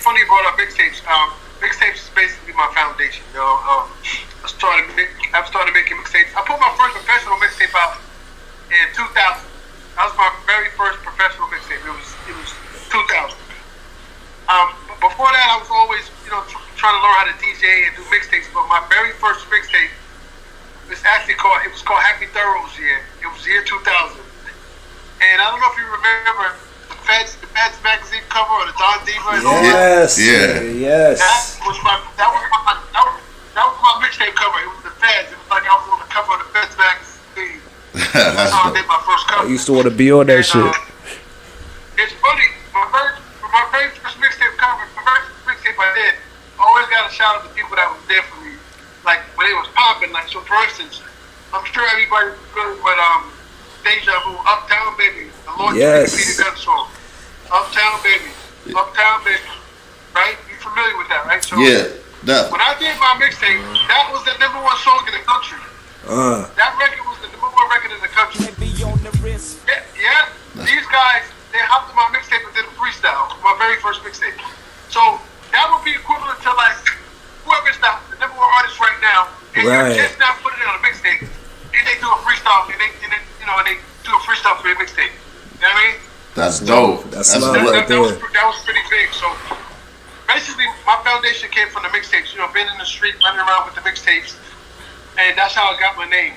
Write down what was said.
funny you brought up mixtapes. Mixtapes is basically my foundation. I've started making mixtapes. I put my first professional mixtape out in 2000. That was my very first professional mixtape. It was 2000. But before that, I was always trying to learn how to DJ and do mixtapes. But my very first mixtape was called Happy Thoro's Year. It was year 2000. And I don't know if you remember the Feds magazine cover or the Don Diva. Yes. Yes. That was my mixtape cover. It was the Feds. It was like I was on the cover of the Feds magazine. That's how I did my first cover. I used to want to be on that shit. It's funny. My very first mixtape cover, the very first mixtape I did, I always got to shout out the people that was there for me. Like when it was popping. Like so, for instance, I'm sure everybody familiar with Deja Vu, Uptown Baby, the Lord Peter Gunn song. Uptown Baby, right? You familiar with that, right? So yeah, definitely. When I did my mixtape, that was the #1 song in the country. That record was the #1 record in the country. Yeah. These guys, they hopped on my mixtape and did a freestyle. My very first mixtape. So that would be equivalent to like whoever's the #1 artist right now, and you're just now putting it on a mixtape, and they do a freestyle, and they do a freestyle for your mixtape. You know what I mean? That's dope. That was pretty big. So basically, my foundation came from the mixtapes. Being in the street, running around with the mixtapes, and that's how I got my name.